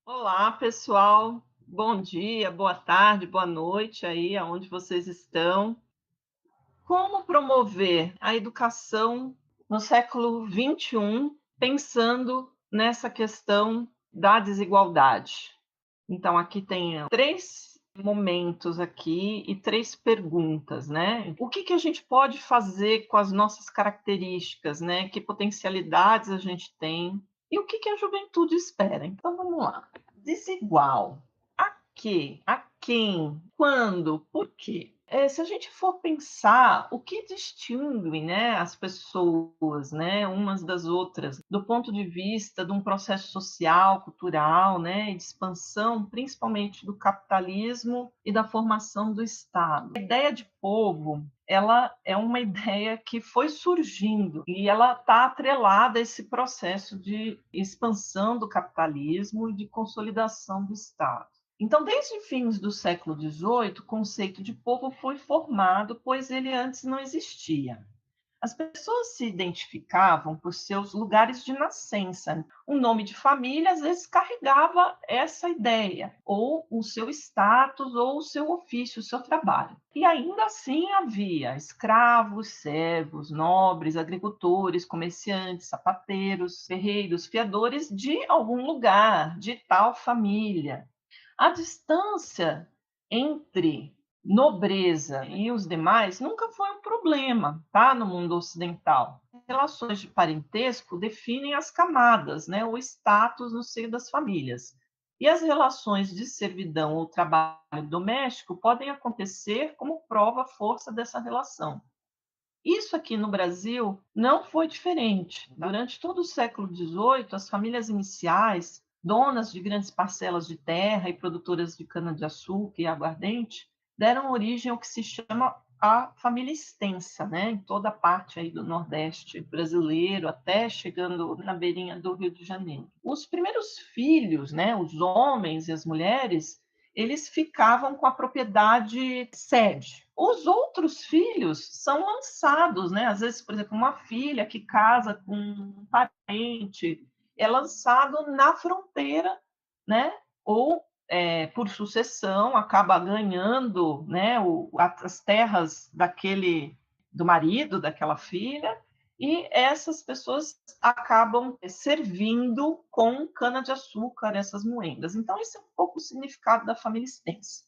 Olá, pessoal. Bom dia, boa tarde, boa noite aí aonde vocês estão. Como promover a educação no século XXI, pensando nessa questão da desigualdade? Então, aqui tem 3 momentos aqui e 3 perguntas, né. O que que a gente pode fazer com as nossas características, né, que potencialidades a gente tem e o que que a juventude espera? Então vamos lá. Desigual. A quê? A quem? Quando? Por quê? Se a gente for pensar o que distingue, né, as pessoas, né, umas das outras, do ponto de vista de um processo social, cultural, né, e de expansão, principalmente do capitalismo e da formação do Estado. A ideia de povo, ela é uma ideia que foi surgindo e ela está atrelada a esse processo de expansão do capitalismo e de consolidação do Estado. Então, desde fins do século XVIII, o conceito de povo foi formado, pois ele antes não existia. As pessoas se identificavam por seus lugares de nascença. Um nome de família às vezes carregava essa ideia, ou o seu status, ou o seu ofício, o seu trabalho. E ainda assim havia escravos, servos, nobres, agricultores, comerciantes, sapateiros, ferreiros, fiadores de algum lugar, de tal família. A distância entre nobreza e os demais nunca foi um problema, tá? No mundo ocidental. Relações de parentesco definem as camadas, né? O status no seio das famílias. E as relações de servidão ou trabalho doméstico podem acontecer como prova força dessa relação. Isso aqui no Brasil não foi diferente. Durante todo o século XVIII, as famílias iniciais, donas de grandes parcelas de terra e produtoras de cana-de-açúcar e aguardente, deram origem ao que se chama a família extensa, né? Em toda a parte aí do Nordeste brasileiro, até chegando na beirinha do Rio de Janeiro. Os primeiros filhos, né, os homens e as mulheres, eles ficavam com a propriedade sede. Os outros filhos são lançados, né? Às vezes, por exemplo, uma filha que casa com um parente é lançado na fronteira, né? Ou por sucessão acaba ganhando, né? As terras daquele do marido daquela filha e essas pessoas acabam servindo com cana-de-açúcar essas moendas. Então, esse é um pouco o significado da família extensa.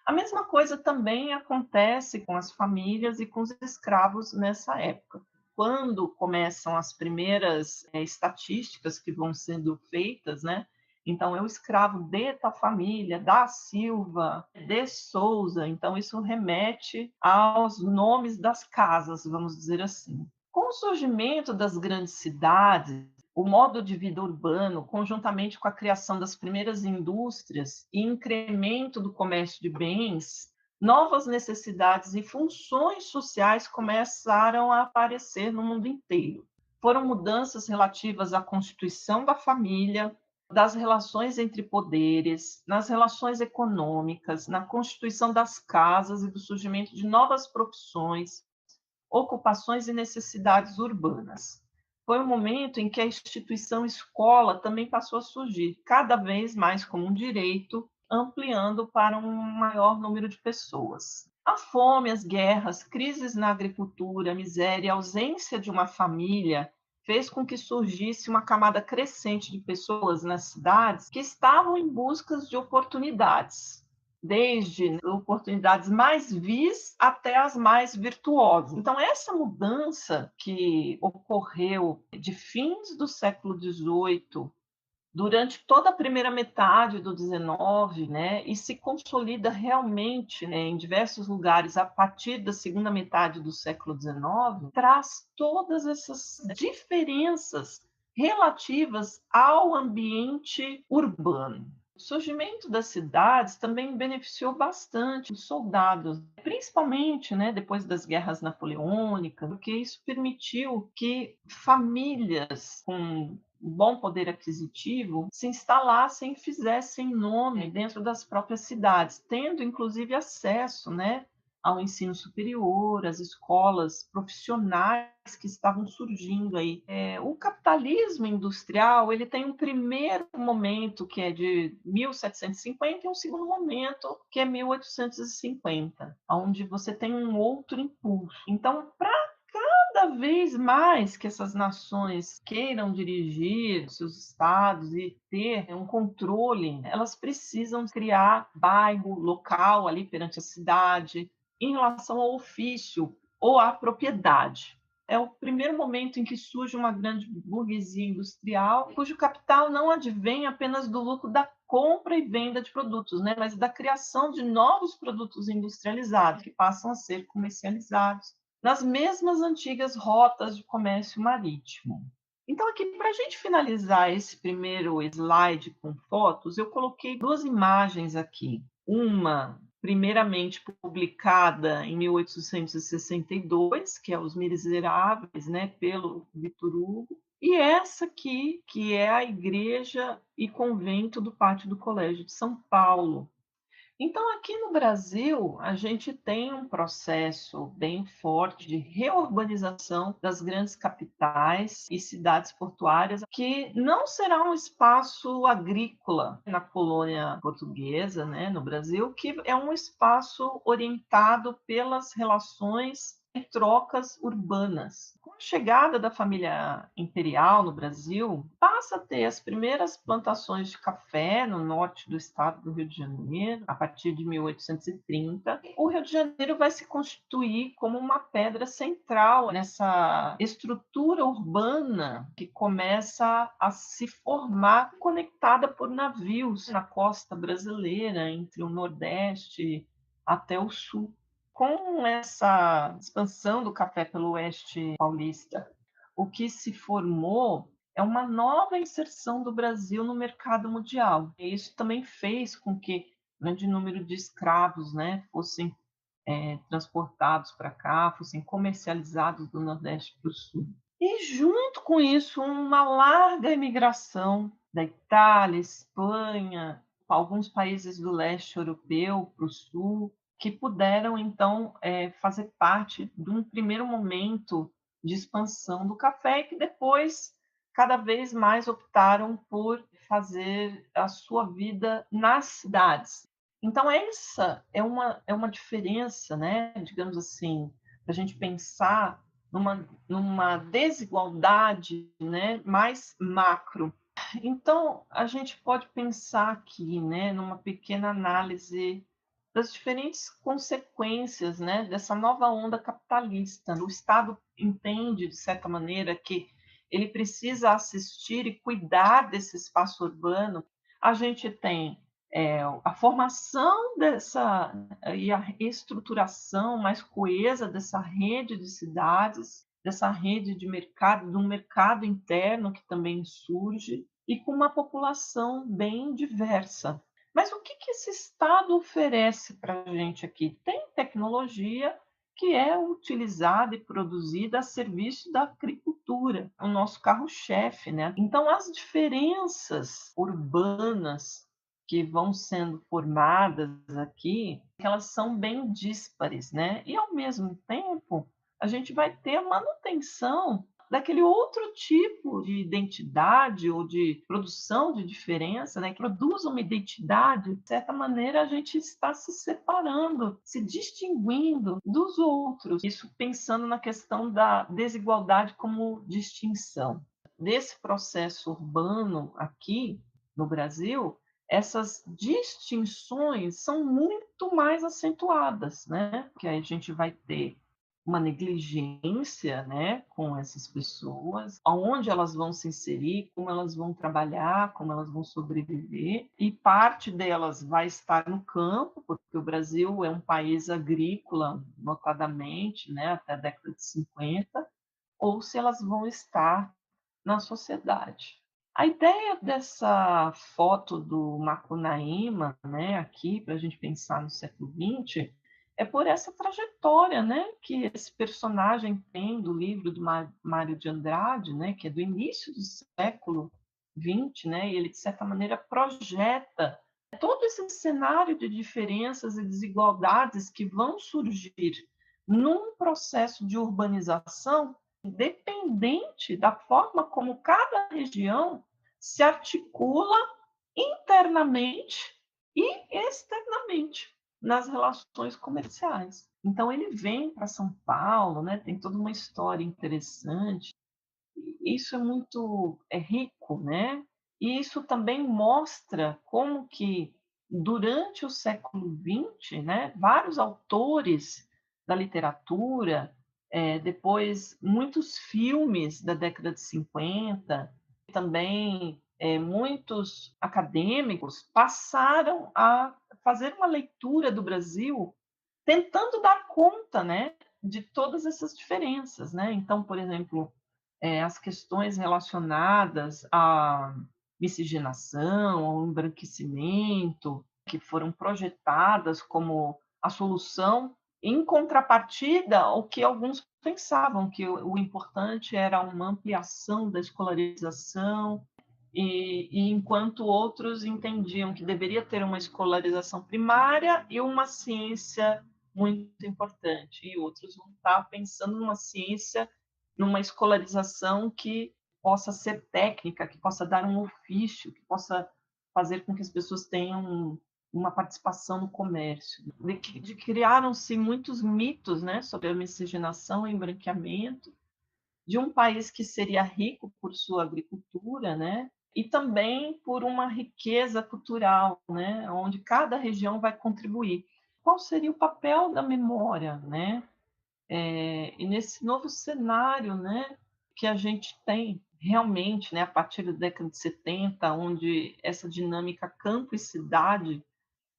A mesma coisa também acontece com as famílias e com os escravos nessa época. Quando começam as primeiras estatísticas que vão sendo feitas, né? Então, eu escravo de tal família, da Silva, de Souza. Então, isso remete aos nomes das casas, vamos dizer assim. Com o surgimento das grandes cidades, o modo de vida urbano, conjuntamente com a criação das primeiras indústrias e incremento do comércio de bens, novas necessidades e funções sociais começaram a aparecer no mundo inteiro. Foram mudanças relativas à constituição da família, das relações entre poderes, nas relações econômicas, na constituição das casas e do surgimento de novas profissões, ocupações e necessidades urbanas. Foi um momento em que a instituição escola também passou a surgir, cada vez mais como um direito, ampliando para um maior número de pessoas. A fome, as guerras, crises na agricultura, a miséria, a ausência de uma família fez com que surgisse uma camada crescente de pessoas nas cidades que estavam em busca de oportunidades, desde oportunidades mais vis até as mais virtuosas. Então, essa mudança que ocorreu de fins do século XVIII, durante toda a primeira metade do XIX, né, e se consolida realmente, né, em diversos lugares a partir da segunda metade do século XIX, traz todas essas diferenças relativas ao ambiente urbano. O surgimento das cidades também beneficiou bastante os soldados, principalmente, né, depois das guerras napoleônicas, porque isso permitiu que famílias com bom poder aquisitivo se instalassem e fizessem nome dentro das próprias cidades, tendo inclusive acesso, né, ao ensino superior, às escolas profissionais que estavam surgindo aí. O capitalismo industrial, ele tem um primeiro momento que é de 1750 e um segundo momento que é 1850, onde você tem um outro impulso. Então, para cada vez mais que essas nações queiram dirigir seus estados e ter um controle, elas precisam criar bairro local ali perante a cidade, em relação ao ofício ou à propriedade. É o primeiro momento em que surge uma grande burguesia industrial, cujo capital não advém apenas do lucro da compra e venda de produtos, né, mas da criação de novos produtos industrializados, que passam a ser comercializados nas mesmas antigas rotas de comércio marítimo. Então, aqui, para a gente finalizar esse primeiro slide com fotos, eu coloquei duas imagens aqui. Uma, primeiramente publicada em 1862, que é Os Miseráveis, né, pelo Victor Hugo, e essa aqui, que é a igreja e convento do Pátio do Colégio de São Paulo. Então, aqui no Brasil, a gente tem um processo bem forte de reurbanização das grandes capitais e cidades portuárias, que não será um espaço agrícola na colônia portuguesa, né, no Brasil, que é um espaço orientado pelas relações e trocas urbanas. Com a chegada da família imperial no Brasil, passa a ter as primeiras plantações de café no norte do estado do Rio de Janeiro, a partir de 1830. O Rio de Janeiro vai se constituir como uma pedra central nessa estrutura urbana que começa a se formar, conectada por navios na costa brasileira, entre o Nordeste até o Sul. Com essa expansão do café pelo oeste paulista, o que se formou é uma nova inserção do Brasil no mercado mundial. E isso também fez com que o grande número de escravos, né, fossem transportados para cá, fossem comercializados do Nordeste para o Sul. E, junto com isso, uma larga imigração da Itália, Espanha, alguns países do leste europeu para o Sul, que puderam, então, fazer parte de um primeiro momento de expansão do café, e que depois, cada vez mais, optaram por fazer a sua vida nas cidades. Então, essa é uma diferença, né, digamos assim, para a gente pensar numa desigualdade, né, mais macro. Então, a gente pode pensar aqui, né, numa pequena análise das diferentes consequências, né, dessa nova onda capitalista. O Estado entende, de certa maneira, que ele precisa assistir e cuidar desse espaço urbano. A gente tem a formação dessa e a estruturação mais coesa dessa rede de cidades, dessa rede de mercado, de um mercado interno que também surge, e com uma população bem diversa. Mas o que esse Estado oferece para a gente aqui? Tem tecnologia que é utilizada e produzida a serviço da agricultura, o nosso carro-chefe, né? Então, as diferenças urbanas que vão sendo formadas aqui, elas são bem díspares, né? E, ao mesmo tempo, a gente vai ter a manutenção daquele outro tipo de identidade ou de produção de diferença, né, que produz uma identidade. De certa maneira, a gente está se separando, se distinguindo dos outros. Isso pensando na questão da desigualdade como distinção. Nesse processo urbano aqui no Brasil, essas distinções são muito mais acentuadas, né? Que aí a gente vai ter uma negligência, né, com essas pessoas, aonde elas vão se inserir, como elas vão trabalhar, como elas vão sobreviver, e parte delas vai estar no campo, porque o Brasil é um país agrícola, notadamente, né, até a década de 50, ou se elas vão estar na sociedade. A ideia dessa foto do Macunaíma, né, aqui, para a gente pensar no século XX, é por essa trajetória, né, que esse personagem tem do livro do Mário de Andrade, né, que é do início do século XX, né, e ele, de certa maneira, projeta Todo esse cenário de diferenças e desigualdades que vão surgir num processo de urbanização, dependente da forma como cada região se articula internamente e externamente nas relações comerciais. Então ele vem para São Paulo, né? Tem toda uma história interessante. Isso é muito rico, né? E isso também mostra como que durante o século XX, né, vários autores da literatura, depois muitos filmes da década de 50, também muitos acadêmicos passaram a fazer uma leitura do Brasil tentando dar conta, né, de todas essas diferenças, né? Então, por exemplo, as questões relacionadas à miscigenação, ao embranquecimento, que foram projetadas como a solução, em contrapartida ao que alguns pensavam, que o importante era uma ampliação da escolarização, e enquanto outros entendiam que deveria ter uma escolarização primária e uma ciência muito importante, e outros vão estar pensando numa ciência, numa escolarização que possa ser técnica, que possa dar um ofício, que possa fazer com que as pessoas tenham uma participação no comércio. Criaram-se muitos mitos, né, sobre a miscigenação e embranqueamento, de um país que seria rico por sua agricultura, né? E também por uma riqueza cultural, né? Onde cada região vai contribuir. Qual seria o papel da memória, né? E nesse novo cenário, né, que a gente tem realmente, né, a partir da década de 70, onde essa dinâmica campo e cidade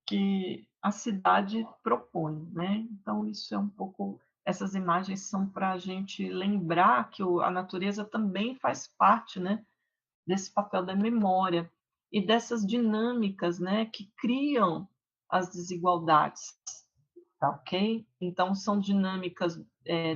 que a cidade propõe, né? Então isso é um pouco, essas imagens são para a gente lembrar que a natureza também faz parte, né, desse papel da memória e dessas dinâmicas, né, que criam as desigualdades, tá ok? Então são dinâmicas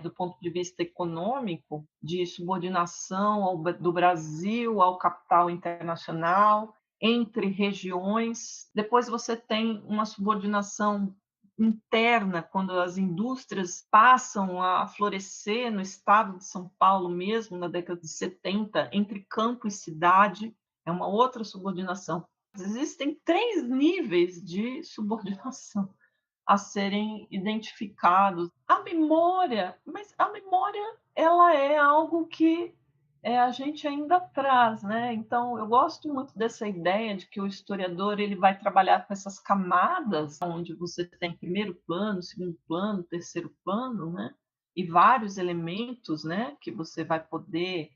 do ponto de vista econômico, de subordinação do Brasil ao capital internacional, entre regiões. Depois você tem uma subordinação interna, quando as indústrias passam a florescer no estado de São Paulo mesmo, na década de 70, entre campo e cidade, é uma outra subordinação. Existem 3 níveis de subordinação a serem identificados. A memória, mas a memória, ela é algo que a gente ainda traz, né? Então, eu gosto muito dessa ideia de que o historiador ele vai trabalhar com essas camadas, onde você tem primeiro plano, segundo plano, terceiro plano, né? E vários elementos, né? Que você vai poder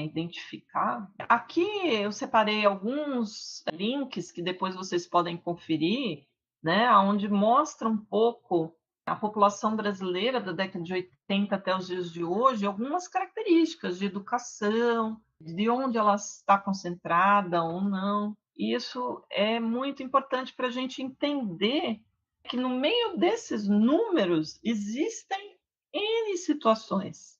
identificar. Aqui eu separei alguns links que depois vocês podem conferir, né? Onde mostra um pouco a população brasileira da década de 80 até os dias de hoje, algumas características de educação, de onde ela está concentrada ou não. E isso é muito importante para a gente entender que no meio desses números existem N situações.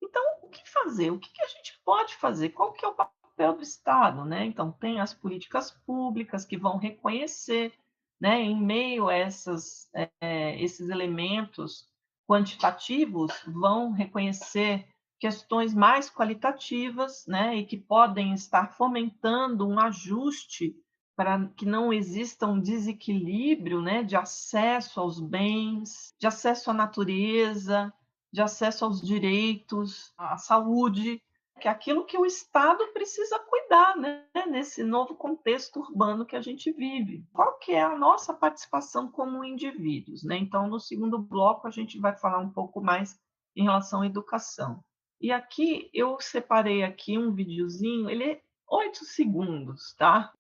Então, o que fazer? O que a gente pode fazer? Qual que é o papel do Estado, né? Então, tem as políticas públicas que vão reconhecer, né, em meio a esses elementos quantitativos, vão reconhecer questões mais qualitativas, né, e que podem estar fomentando um ajuste para que não exista um desequilíbrio, né, de acesso aos bens, de acesso à natureza, de acesso aos direitos, à saúde, que é aquilo que o Estado precisa cuidar, né, nesse novo contexto urbano que a gente vive. Qual que é a nossa participação como indivíduos, né? Então, no segundo bloco, a gente vai falar um pouco mais em relação à educação. E aqui, eu separei aqui um videozinho, ele é 8 segundos, tá?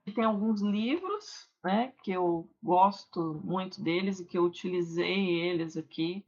E tem alguns livros, né, que eu gosto muito deles e que eu utilizei eles aqui.